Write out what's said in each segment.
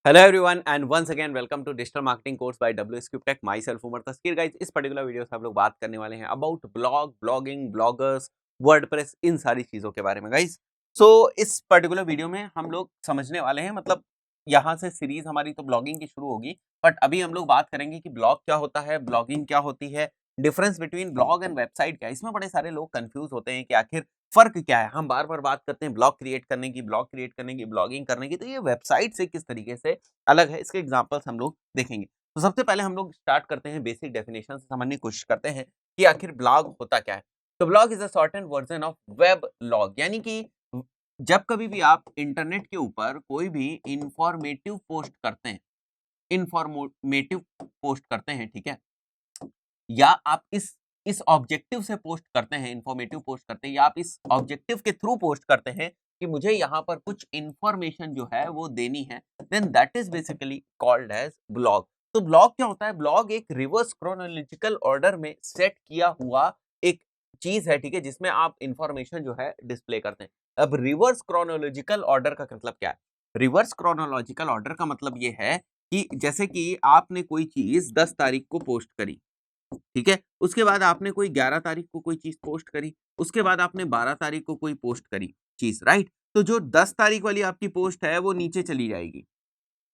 Hello everyone and once again welcome to digital marketing course by WsCube Tech myself Umar Taskeer. Guys, इस particular video से हम लोग बात करने वाले हैं about blog, blogging, bloggers, WordPress, इन सारी चीजों के बारे में। गाइस, इस पर्टिकुलर वीडियो में हम लोग समझने वाले हैं, मतलब यहाँ से सीरीज हमारी तो ब्लॉगिंग की शुरू होगी, बट अभी हम लोग बात करेंगे कि ब्लॉग क्या होता है, ब्लॉगिंग क्या होती है, difference between blog and website क्या है। इसमें बड़े सारे लोग कंफ्यूज होते हैं कि आखिर फर्क क्या है। हम बार बार बात करते हैं ब्लॉग क्रिएट करने की, ब्लॉगिंग करने की, तो ये वेबसाइट से किस तरीके से अलग है, इसके एग्जांपल्स हम लोग देखेंगे। तो सबसे पहले हम लोग स्टार्ट करते हैं बेसिक डेफिनेशन से, समझने की कोशिश करते हैं कि आखिर ब्लॉग होता क्या है। तो blog is a shortened version of web log, यानी कि जब कभी भी आप इंटरनेट के ऊपर कोई भी इंफॉर्मेटिव पोस्ट करते हैं, ठीक है, या आप इस ऑब्जेक्टिव से पोस्ट करते हैं, इंफॉर्मेटिव पोस्ट करते हैं, या आप इस ऑब्जेक्टिव के थ्रू पोस्ट करते हैं कि मुझे यहाँ पर कुछ इंफॉर्मेशन जो है वो देनी है, then that is basically called as blog. तो ब्लॉग क्या होता है? ब्लॉग एक रिवर्स क्रोनोलॉजिकल ऑर्डर में सेट किया हुआ एक चीज है, ठीक है, जिसमें आप इंफॉर्मेशन जो है डिस्प्ले करते हैं। अब रिवर्स क्रोनोलॉजिकल ऑर्डर का मतलब क्या है? रिवर्स क्रोनोलॉजिकल ऑर्डर का मतलब ये है कि जैसे कि आपने कोई चीज 10 तारीख को पोस्ट करी, ठीक है, उसके बाद आपने कोई 11 तारीख को कोई चीज पोस्ट करी, उसके बाद आपने 12 तारीख को कोई पोस्ट करी चीज, राइट? तो जो 10 तारीख वाली आपकी पोस्ट है वो नीचे चली जाएगी,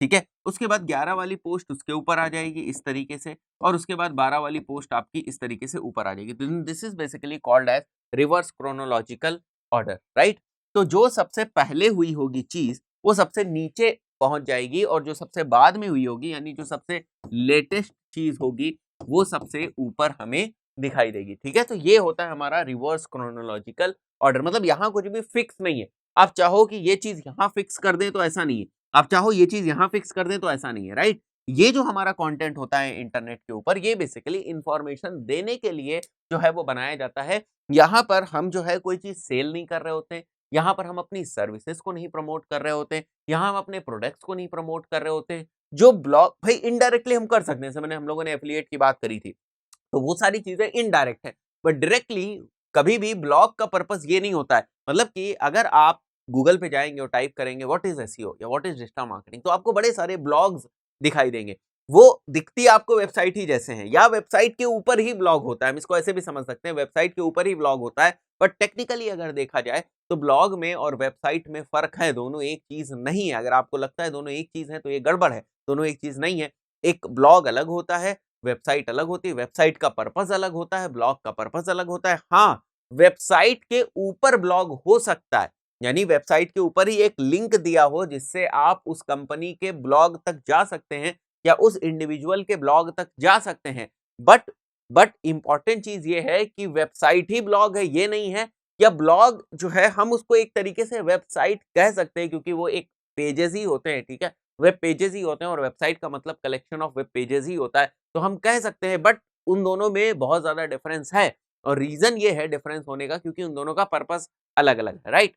ठीक है, उसके बाद 11 वाली पोस्ट उसके ऊपर आ जाएगी इस तरीके से, और उसके बाद 12 वाली पोस्ट आपकी इस तरीके से ऊपर आ जाएगी। This is basically called as reverse chronological order, right? तो जो सबसे पहले हुई होगी चीज वो सबसे नीचे पहुंच जाएगी, और जो सबसे बाद में हुई होगी, यानी जो सबसे लेटेस्ट चीज होगी, वो सबसे ऊपर हमें दिखाई देगी, ठीक है। तो ये होता है हमारा रिवर्स क्रोनोलॉजिकल ऑर्डर। मतलब यहाँ कुछ भी फिक्स नहीं है, आप चाहो कि ये चीज यहाँ फिक्स कर दें तो ऐसा नहीं है, आप चाहो ये चीज यहाँ फिक्स कर दें तो ऐसा नहीं है, राइट? ये जो हमारा कंटेंट होता है इंटरनेट के ऊपर, ये बेसिकली इंफॉर्मेशन देने के लिए जो है वो बनाया जाता है। यहाँ पर हम जो है कोई चीज सेल नहीं कर रहे होते, यहाँ पर हम अपनी सर्विसेज को नहीं प्रमोट कर रहे होते, यहाँ हम अपने प्रोडक्ट्स को नहीं प्रमोट कर रहे होते। जो ब्लॉग भाई इनडायरेक्टली हम कर सकते हैं, जैसे मैंने हम लोगों ने एफिलिएट की बात करी थी, तो वो सारी चीजें इनडायरेक्ट है, बट डायरेक्टली कभी भी ब्लॉग का पर्पस ये नहीं होता है। मतलब कि अगर आप गूगल पे जाएंगे और टाइप करेंगे व्हाट इज एसईओ या व्हाट इज डिजिटल मार्केटिंग, तो आपको बड़े सारे ब्लॉग्स दिखाई देंगे। वो दिखती आपको वेबसाइट ही जैसे हैं, या वेबसाइट के ऊपर ही ब्लॉग होता है, हम इसको ऐसे भी समझ सकते हैं, वेबसाइट के ऊपर ही ब्लॉग होता है। बट टेक्निकली अगर देखा जाए तो ब्लॉग में और वेबसाइट में फर्क है, दोनों एक चीज नहीं है। अगर आपको लगता है दोनों एक चीज है तो ये गड़बड़ है, दोनों एक चीज नहीं है। एक ब्लॉग अलग होता है, वेबसाइट अलग होती है, वेबसाइट का पर्पस अलग होता है, ब्लॉग का पर्पस अलग होता है। हाँ, वेबसाइट के ऊपर ब्लॉग हो सकता है, यानी वेबसाइट के ऊपर ही एक लिंक दिया हो जिससे आप उस कंपनी के ब्लॉग तक जा सकते हैं या उस इंडिविजुअल के ब्लॉग तक जा सकते हैं। बट इंपॉर्टेंट चीज ये है कि वेबसाइट ही ब्लॉग है ये नहीं है, या ब्लॉग जो है हम उसको एक तरीके से वेबसाइट कह सकते हैं, क्योंकि वो एक पेजेस ही होते हैं, ठीक है, वेब पेजेस ही होते हैं, और वेबसाइट का मतलब कलेक्शन ऑफ वेब पेजेस ही होता है, तो हम कह सकते हैं। बट उन दोनों में बहुत ज्यादा डिफरेंस है, और रीजन ये है डिफरेंस होने का क्योंकि उन दोनों का पर्पस अलग अलग है, राइट?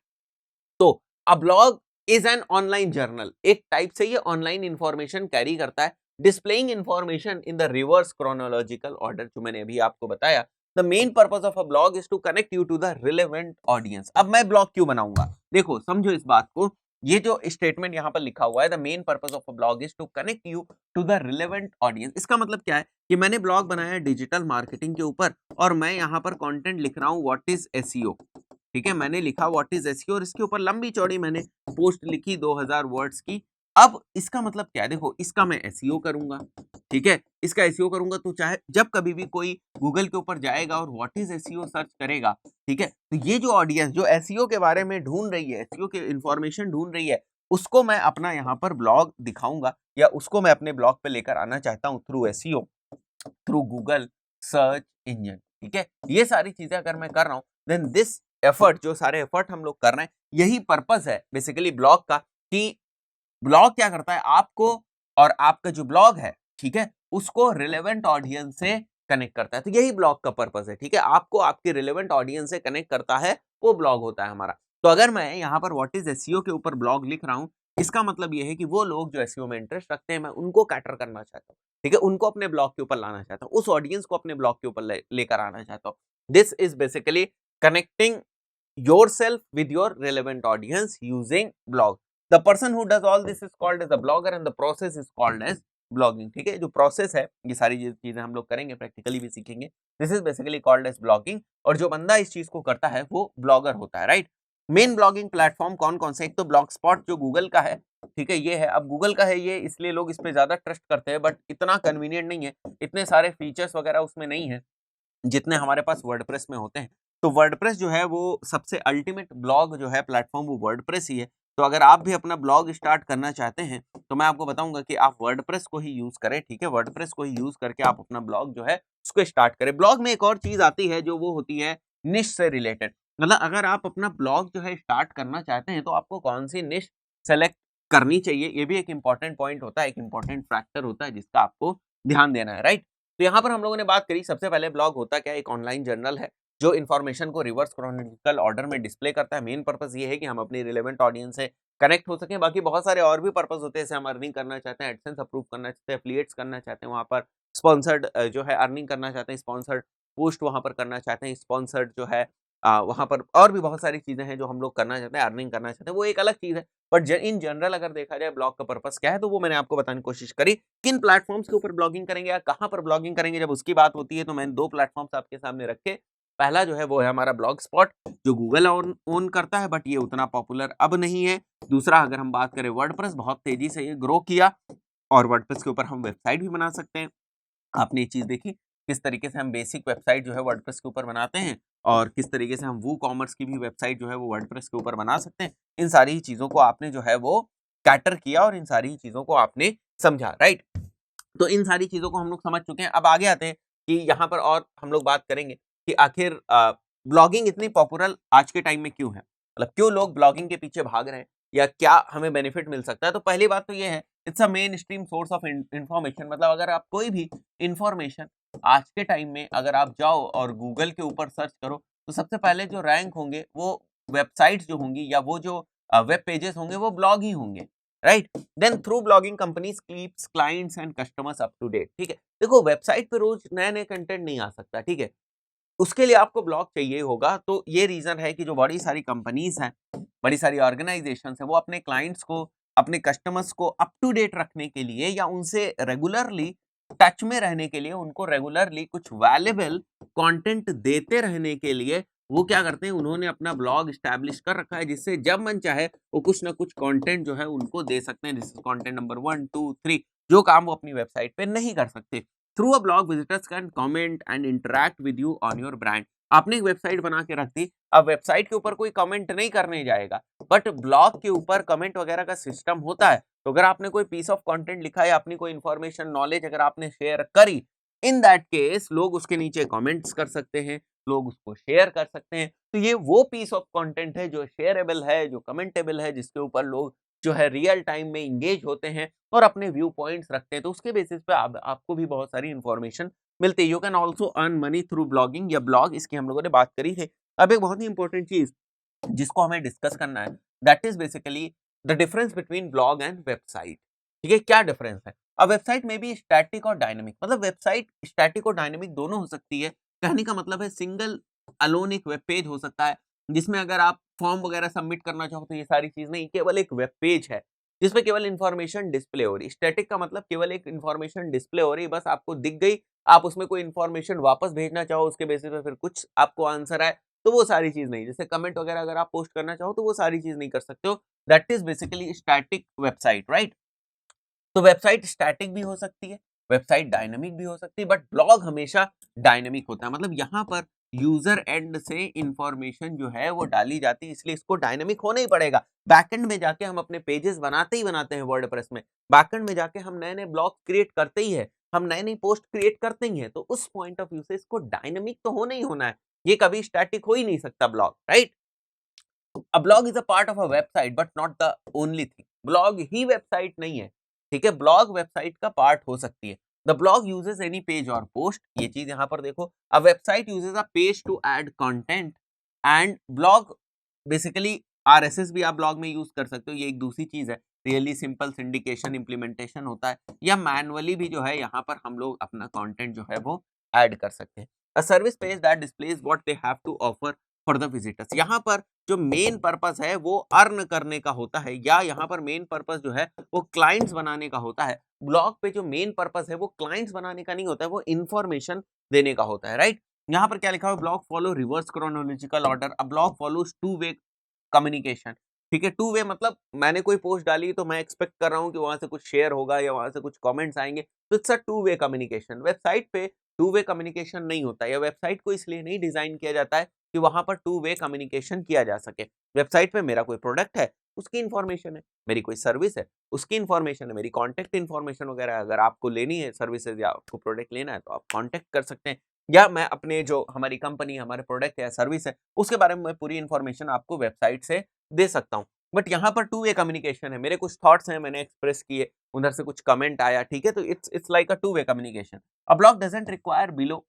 तो a blog is an online journal, एक टाइप से ये ऑनलाइन इंफॉर्मेशन कैरी करता है, displaying information in the reverse chronological order, जो मैंने अभी आपको बताया। The main purpose of a blog is to connect you to the relevant audience. अब मैं ब्लॉग क्यों बनाऊंगा, देखो समझो इस बात को। ये जो स्टेटमेंट यहाँ पर लिखा हुआ है, the main purpose of a blog is to connect you to the relevant audience, इसका मतलब क्या है कि मैंने ब्लॉग बनाया डिजिटल मार्केटिंग के ऊपर, और मैं यहाँ पर कंटेंट लिख रहा हूँ व्हाट इज एसईओ, ठीक है, मैंने लिखा व्हाट इज एसईओ, और इसके ऊपर लंबी चौड़ी मैंने पोस्ट लिखी 2000 वर्ड्स की। अब इसका मतलब क्या है, देखो इसका मैं एसईओ करूंगा, ठीक है, इसका एसईओ करूंगा, तो चाहे जब कभी भी कोई गूगल के ऊपर जाएगा और व्हाट इज एसईओ सर्च करेगा, ठीक है, तो ये जो ऑडियंस जो एसईओ के बारे में ढूंढ रही है, एसईओ के इंफॉर्मेशन ढूंढ रही है, उसको मैं अपना यहाँ पर ब्लॉग दिखाऊंगा, या उसको मैं अपने ब्लॉग पे लेकर आना चाहता हूँ through SEO, through Google search engine, ठीक है। ये सारी चीजें अगर मैं कर रहा हूं, देन दिस एफर्ट, जो सारे एफर्ट हम लोग कर रहे हैं, यही पर्पस है बेसिकली ब्लॉग का, कि ब्लॉग क्या करता है, आपको और आपका जो ब्लॉग है, ठीक है, उसको रिलेवेंट ऑडियंस से कनेक्ट करता है। तो यही ब्लॉग का पर्पस है, ठीक है, आपको आपके रिलेवेंट ऑडियंस से कनेक्ट करता है, वो ब्लॉग होता है हमारा। तो अगर मैं यहाँ पर व्हाट इज एसईओ के ऊपर ब्लॉग लिख रहा हूँ, इसका मतलब ये है कि वो लोग जो एसईओ में इंटरेस्ट रखते हैं, मैं उनको कैटर करना चाहता हूँ, ठीक है, उनको अपने ब्लॉग के ऊपर लाना चाहता हूँ, उस ऑडियंस को अपने ब्लॉग के ऊपर लेकर आना चाहता हूँ। This is basically connecting yourself with your relevant audience using blog. The person who does all this is called as a blogger and the process is called as blogging. ठीक है, जो प्रोसेस है, ये सारी चीजें हम लोग करेंगे, प्रैक्टिकली भी सीखेंगे, this is basically called as blogging, और जो बंदा इस चीज को करता है वो ब्लॉगर होता है, राइट। मेन ब्लॉगिंग प्लेटफॉर्म कौन कौन से, एक तो ब्लॉग स्पॉट जो गूगल का है, ठीक है, ये है। अब गूगल का है ये, इसलिए लोग इस पे ज्यादा ट्रस्ट करते हैं, बट इतना कन्वीनियंट नहीं है, इतने सारे फीचर्स वगैरह उसमें नहीं है जितने हमारे पास वर्डप्रेस में होते हैं। तो वर्डप्रेस जो है वो सबसे अल्टीमेट ब्लॉग जो है प्लेटफॉर्म, वो वर्डप्रेस ही है। तो अगर आप भी अपना ब्लॉग स्टार्ट करना चाहते हैं तो मैं आपको बताऊंगा कि आप वर्डप्रेस को ही यूज करें, ठीक है, वर्डप्रेस को ही यूज करके आप अपना ब्लॉग जो है उसको स्टार्ट करें। ब्लॉग में एक और चीज आती है जो वो होती है निश से रिलेटेड, मतलब अगर आप अपना ब्लॉग जो है स्टार्ट करना चाहते हैं तो आपको कौन सी निश सेलेक्ट करनी चाहिए, ये भी एक इंपॉर्टेंट पॉइंट होता है, एक इंपॉर्टेंट फैक्टर होता है जिसका आपको ध्यान देना है, राइट। तो यहाँ पर हम लोगों ने बात करी, सबसे पहले ब्लॉग होता क्या है, एक ऑनलाइन जर्नल है जो इन्फॉर्मेशन को रिवर्स क्रोनोलॉजिकल ऑर्डर में डिस्प्ले करता है। मेन पर्पस ये है कि हम अपनी रिलेवेंट ऑडियंस से कनेक्ट हो सके, बाकी बहुत सारे और भी पर्पस होते हैं, जैसे हम अर्निंग करना चाहते हैं, एडसेंस अप्रूव करना चाहते हैं, एफिलिएट्स करना चाहते हैं, वहाँ पर स्पॉन्सर्ड जो है अर्निंग करना चाहते हैं, स्पॉन्सर्ड पोस्ट वहाँ पर करना चाहते हैं, स्पॉन्सर्ड जो है वहाँ पर और भी बहुत सारी चीजें हैं जो हम लोग करना चाहते हैं, अर्निंग करना चाहते हैं, वो एक अलग चीज है। बट इन जनरल अगर देखा जाए ब्लॉग का पर्पस क्या है, तो वो मैंने आपको बताने की कोशिश करी। किन प्लेटफॉर्म्स के ऊपर ब्लॉगिंग करेंगे या कहाँ पर ब्लॉगिंग करेंगे, जब उसकी बात होती है तो मैंने दो प्लेटफॉर्म्स आपके सामने रखे। पहला जो है वो है हमारा ब्लॉग स्पॉट, जो गूगल ओन करता है, बट ये उतना पॉपुलर अब नहीं है। दूसरा अगर हम बात करें वर्डप्रेस, बहुत तेजी से ये ग्रो किया, और वर्डप्रेस के ऊपर हम वेबसाइट भी बना सकते हैं। आपने ये चीज देखी किस तरीके से हम बेसिक वेबसाइट जो है वर्डप्रेस के ऊपर बनाते हैं, और किस तरीके से हम वो कॉमर्स की भी वेबसाइट जो है वो वर्डप्रेस के ऊपर बना सकते हैं। इन सारी चीजों को आपने जो है वो कैटर किया और इन सारी चीजों को आपने समझा, राइट। तो इन सारी चीजों को हम लोग समझ चुके हैं। अब आगे आते हैं कि यहाँ पर और हम लोग बात करेंगे कि आखिर ब्लॉगिंग इतनी पॉपुलर आज के टाइम में क्यों है, मतलब क्यों लोग ब्लॉगिंग के पीछे भाग रहे हैं, या क्या हमें बेनिफिट मिल सकता है। तो पहली बात तो ये है, it's a main stream source of information, मतलब अगर आप कोई भी इंफॉर्मेशन आज के टाइम में अगर आप जाओ और गूगल के ऊपर सर्च करो, तो सबसे पहले जो रैंक होंगे वो वेबसाइट्स जो होंगी या वो जो वेब पेजेस होंगे वो ब्लॉग ही होंगे, right. Then through blogging companies keeps clients and customers up to date. ठीक है, देखो वेबसाइट पे रोज नए नए कंटेंट नहीं आ सकता, ठीक है, उसके लिए आपको ब्लॉग चाहिए होगा। तो ये रीजन है कि जो बड़ी सारी कंपनीज हैं, बड़ी सारी ऑर्गेनाइजेशन है, वो अपने क्लाइंट्स को, अपने कस्टमर्स को अप टू डेट रखने के लिए या उनसे रेगुलरली टच में रहने के लिए, उनको रेगुलरली कुछ वैल्यूएबल कंटेंट देते रहने के लिए वो क्या करते हैं, उन्होंने अपना ब्लॉग स्टैब्लिश कर रखा है, जिससे जब मन चाहे वो कुछ ना कुछ कंटेंट जो है उनको दे सकते हैं। दिस इज कंटेंट नंबर 1 2 3, जो काम वो अपनी वेबसाइट पे नहीं कर सकते। Through a blog visitors can comment and interact with you on your brand. आपने एक वेबसाइट बना के रख दी, अब वेबसाइट के ऊपर कोई कमेंट नहीं करने जाएगा, बट ब्लॉग के ऊपर कमेंट वगैरह का सिस्टम होता है। तो अगर आपने कोई पीस ऑफ कंटेंट लिखा है, अपनी कोई इंफॉर्मेशन नॉलेज अगर आपने शेयर करी, इन दैट केस लोग उसके नीचे कमेंट्स कर सकते हैं, लोग उसको शेयर कर सकते हैं। तो ये वो पीस ऑफ कंटेंट है जो शेयरेबल है, जो कमेंटेबल है, जिसके ऊपर लोग जो है रियल टाइम में इंगेज होते हैं और अपने व्यू पॉइंट्स रखते हैं। तो उसके बेसिस पे आपको भी बहुत सारी इंफॉर्मेशन मिलती है। You can also earn money through blogging या ब्लॉग, इसकी हम लोगों ने बात करी है। अब एक बहुत ही इंपॉर्टेंट चीज जिसको हमें डिस्कस करना है, that is basically the difference between blog and website. ठीक है, क्या डिफरेंस है। अब वेबसाइट में भी स्टैटिक और डायनेमिक, मतलब वेबसाइट स्टैटिक और डायनेमिक दोनों हो सकती है। कहने का मतलब है सिंगल अलोन एक वेब पेज हो सकता है, जिसमें अगर आप फॉर्म वगैरह सबमिट करना चाहो तो ये सारी चीज नहीं, केवल एक वेब पेज है जिसमें केवल इंफॉर्मेशन डिस्प्ले हो रही। स्टैटिक का मतलब केवल एक इंफॉर्मेशन डिस्प्ले हो रही, बस आपको दिख गई, आप उसमें कोई इंफॉर्मेशन वापस भेजना चाहो उसके बेसिस पे फिर कुछ आपको आंसर आए, तो वो सारी चीज नहीं। जैसे कमेंट वगैरह अगर आप पोस्ट करना चाहो तो वो सारी चीज नहीं कर सकते हो। That is basically static website, right. तो वेबसाइट स्टैटिक भी हो सकती है, वेबसाइट डायनामिक भी हो सकती है, बट ब्लॉग हमेशा डायनामिक होता है। मतलब यहाँ पर यूजर एंड से इंफॉर्मेशन जो है वो डाली जाती है, इसलिए इसको डायनामिक होना ही पड़ेगा। बैकएंड में जाके हम अपने पेजेस बनाते ही बनाते हैं वर्डप्रेस में, बैकएंड में जाके हम नए नए ब्लॉग क्रिएट करते ही है, हम नई नई पोस्ट क्रिएट करते ही हैं। तो उस पॉइंट ऑफ व्यू से इसको डायनामिक तो होना ही होना है, ये कभी स्टैटिक हो ही नहीं सकता blog, right. A blog is a part of a website but not the only thing. Blog he website नहीं है, ठीक है, ब्लॉग वेबसाइट का पार्ट हो सकती है। The blog uses any page or post, ये चीज यहाँ पर देखो, a website uses a page to add content and blog basically RSS भी आप ब्लॉग में यूज कर सकते हो, ये एक दूसरी चीज है। रियली सिंपल सिंडिकेशन इम्प्लीमेंटेशन होता है, या मैनुअली भी जो है यहाँ पर हम लोग अपना कंटेंट जो है वो ऐड कर सकते हैं। A service page that displays what they have to offer for the visitors. यहाँ पर जो मेन पर्पस है वो अर्न करने का होता है, या यहाँ पर मेन पर्पस जो है वो क्लाइंट्स बनाने का होता है। ब्लॉग पे जो मेन पर्पस है वो क्लाइंट्स बनाने का नहीं होता है, वो इंफॉर्मेशन देने का होता है, राइट। यहाँ पर क्या लिखा हुआ है, blog follow reverse chronological order, a blog follows to way communication, ठीक है। टू वे मतलब मैंने कोई पोस्ट डाली तो मैं एक्सपेक्ट कर रहा हूँ कि वहां से कुछ शेयर होगा या वहां से कुछ कमेंट्स आएंगे, तो it's a two way communication. Website पे टू वे कम्युनिकेशन नहीं होता, या वेबसाइट को इसलिए नहीं डिजाइन किया जाता है कि वहां पर टू वे कम्युनिकेशन किया जा सके। वेबसाइट पे मेरा कोई प्रोडक्ट है, उसकी इन्फॉर्मेशन है, मेरी कोई सर्विस है, उसकी इन्फॉर्मेशन है, मेरी कॉन्टैक्ट इन्फॉर्मेशन वगैरह, अगर आपको लेनी है सर्विसेज या आपको प्रोडक्ट लेना है तो आप कॉन्टैक्ट कर सकते हैं, या मैं अपने जो हमारी कंपनी हमारे प्रोडक्ट या सर्विस है उसके बारे में पूरी इन्फॉर्मेशन आपको वेबसाइट से दे सकता हूँ। बट यहाँ पर टू वे कम्युनिकेशन है, मेरे कुछ थॉट्स हैं, मैंने एक्सप्रेस किए, उधर से कुछ कमेंट आया, ठीक है, तो it's like a two way communication. A blog doesn't require below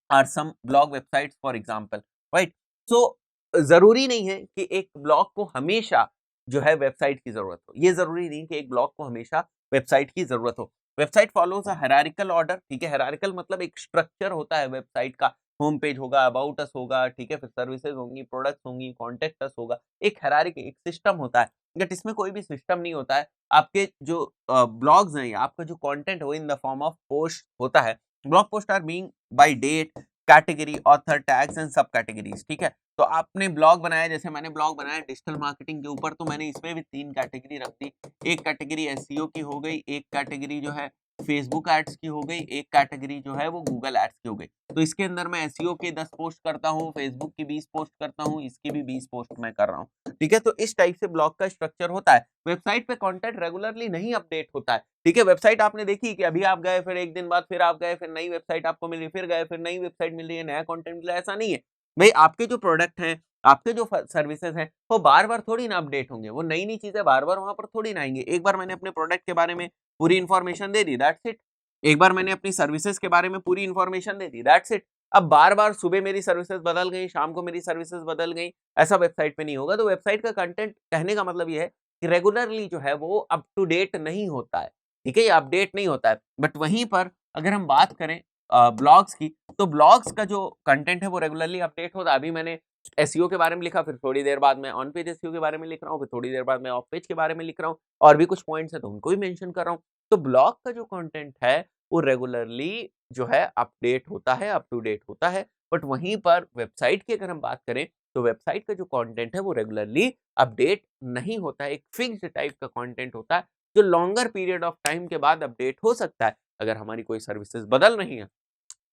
are some blog websites for example, right. So जरूरी नहीं है कि एक ब्लॉग को हमेशा जो है वेबसाइट की जरूरत हो, ये जरूरी नहीं कि एक ब्लॉग को हमेशा वेबसाइट की जरूरत हो। Website follows a hierarchical order, ठीक है, हायरार्किकल मतलब एक स्ट्रक्चर होता है वेबसाइट का, होम पेज होगा, अबाउट अस होगा, ठीक है, फिर सर्विसेज होंगी, प्रोडक्ट्स होंगी, कॉन्टेक्ट अस होगा, एक हायरार्की, एक सिस्टम होता है। बट इसमें कोई भी सिस्टम नहीं होता है। आपके जो ब्लॉग्स हैं या आपका जो कंटेंट हो in the form of post होता है। Blog post are being by date, category, author, tags and sub categories, ठीक है। तो आपने ब्लॉग बनाया, जैसे मैंने ब्लॉग बनाया डिजिटल मार्केटिंग के ऊपर, तो मैंने इसमें भी 3 कैटेगरी रख दी। एक कैटेगरी एसईओ की हो गई, एक कैटेगरी जो है फेसबुक एड्स की हो गई, एक कैटेगरी जो है वो गूगल एड्स की हो गई। तो इसके अंदर मैं एसईओ के 10 पोस्ट करता हूँ, फेसबुक की 20 पोस्ट करता हूँ, इसकी भी 20 पोस्ट मैं कर रहा हूँ, ठीक है। तो इस टाइप से ब्लॉग का स्ट्रक्चर होता है। वेबसाइट पे कंटेंट रेगुलरली नहीं अपडेट होता है, ठीक है। वेबसाइट आपने देखी कि अभी आप गए, फिर एक दिन बाद फिर आप गए, फिर नई वेबसाइट आपको मिली, फिर गए, फिर नई वेबसाइट मिल रही है, नया कंटेंट मिला, ऐसा नहीं है भाई। आपके जो प्रोडक्ट हैं, आपके जो सर्विसेज हैं, वो बार बार थोड़ी ना अपडेट होंगे, वो नई नई चीजें बार बार वहां पर थोड़ी ना आएंगे। एक बार मैंने अपने प्रोडक्ट के बारे में पूरी information they the, that's it. एक बार मैंने अपनी सर्विसेज के बारे में पूरी information they the, that's it. अब बार बार सुबह मेरी सर्विसेज बदल गई, शाम को मेरी सर्विसेज बदल गई, ऐसा वेबसाइट पे नहीं होगा। तो वेबसाइट का कंटेंट, कहने का मतलब ये है कि रेगुलरली जो है वो अप टू डेट नहीं होता है, ठीक है, ये अपडेट नहीं होता है। बट वहीं पर अगर हम बात करें ब्लॉग्स की, तो ब्लॉग्स का जो कंटेंट है वो रेगुलरली अपडेट होता है। अभी मैंने एसईओ के बारे में लिखा, फिर थोड़ी देर बाद मैं ऑन पेज एसईओ के बारे में लिख रहा हूँ, फिर थोड़ी देर बाद मैं ऑफ पेज के बारे में लिख रहा हूँ, और भी कुछ पॉइंट्स हैं तो उनको भी मेंशन कर रहा हूँ। तो ब्लॉग का जो कंटेंट है वो रेगुलरली जो है अपडेट होता है, अप टू डेट होता है। बट वहीं पर वेबसाइट की अगर हम बात करें, तो वेबसाइट का जो कंटेंट है वो रेगुलरली अपडेट नहीं होता है, एक फिक्स्ड टाइप का कंटेंट होता है जो लॉन्गर पीरियड ऑफ टाइम के बाद अपडेट हो सकता है। अगर हमारी कोई सर्विसेज बदल रही है,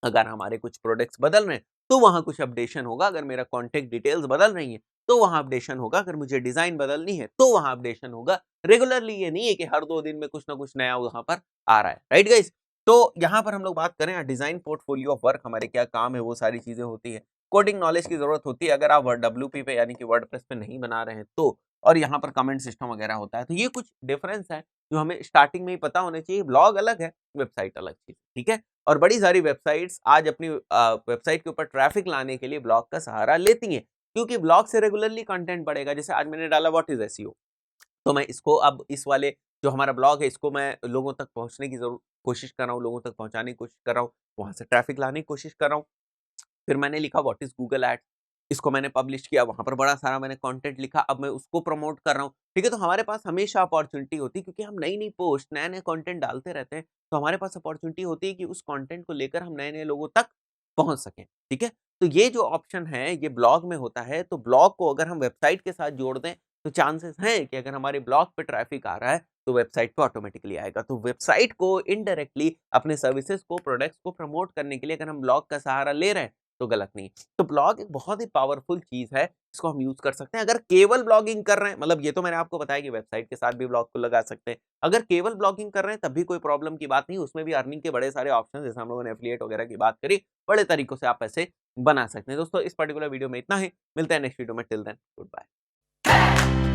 अगर हमारे कुछ प्रोडक्ट्स बदल रहे हैं, तो वहां कुछ अपडेशन होगा। अगर मेरा कॉन्टेक्ट डिटेल्स बदल रही है तो वहां अपडेशन होगा। अगर मुझे डिजाइन बदलनी है तो वहां अपडेशन होगा। रेगुलरली ये नहीं है कि हर 2 दिन में कुछ ना कुछ नया वहां पर आ रहा है, राइट गाइस। तो यहाँ पर हम लोग बात करें डिजाइन पोर्टफोलियो ऑफ वर्क, हमारे क्या काम है, वो सारी चीजें होती है। कोडिंग नॉलेज की जरूरत होती है अगर आप WP पे यानी कि वर्डप्रेस पे नहीं बना रहे हैं तो। और यहाँ पर कमेंट सिस्टम वगैरह होता है। तो ये कुछ डिफरेंस है जो हमें स्टार्टिंग में ही पता होने चाहिए। ब्लॉग अलग है, वेबसाइट अलग चीज, ठीक है। और बड़ी सारी वेबसाइट्स आज अपनी वेबसाइट के ऊपर ट्रैफिक लाने के लिए ब्लॉग का सहारा लेती हैं, क्योंकि ब्लॉग से रेगुलरली कंटेंट बढ़ेगा। जैसे आज मैंने डाला व्हाट इज एसईओ, तो मैं इसको अब इस वाले जो हमारा ब्लॉग है इसको मैं लोगों तक पहुंचने की जरूर कोशिश कर रहा हूँ, लोगों तक पहुंचाने की कोशिश कर रहा हूँ, वहां से ट्रैफिक लाने की कोशिश कर रहा हूँ। फिर मैंने लिखा व्हाट इज गूगल एड्स, इसको मैंने पब्लिश किया, वहां पर बड़ा सारा मैंने कंटेंट लिखा, अब मैं उसको प्रमोट कर रहा हूँ, ठीक है। तो हमारे पास हमेशा अपॉर्चुनिटी होती है, क्योंकि हम नई नई पोस्ट, नए नए कंटेंट डालते रहते हैं, तो हमारे पास अपॉर्चुनिटी होती है कि उस कंटेंट को लेकर हम नए नए लोगों तक पहुंच सकें, ठीक है। तो ये जो ऑप्शन है ये ब्लॉग में होता है। तो ब्लॉग को अगर हम वेबसाइट के साथ जोड़ दें तो चांसेस हैं कि अगर हमारे ब्लॉग पे ट्रैफिक आ रहा है तो वेबसाइट पे ऑटोमेटिकली आएगा। तो वेबसाइट को इनडायरेक्टली अपने सर्विसेज को, प्रोडक्ट्स को प्रमोट करने के लिए अगर हम ब्लॉग का सहारा ले रहे हैं तो गलत नहीं। तो ब्लॉग एक बहुत ही पावरफुल चीज है, इसको हम यूज कर सकते हैं। अगर केवल ब्लॉगिंग कर रहे हैं, मतलब ये तो मैंने आपको बताया कि वेबसाइट के साथ भी ब्लॉग को लगा सकते हैं। अगर केवल ब्लॉगिंग कर रहे हैं तब भी कोई प्रॉब्लम की बात नहीं, उसमें भी अर्निंग के बड़े सारे ऑप्शन, जैसे हम लोगों ने एफिलिएट वगैरह की बात करी, बड़े तरीकों से आप पैसे बना सकते हैं। दोस्तों इस पर्टिकुलर वीडियो में इतना ही, मिलते हैं नेक्स्ट वीडियो में, टिल देन गुड बाय।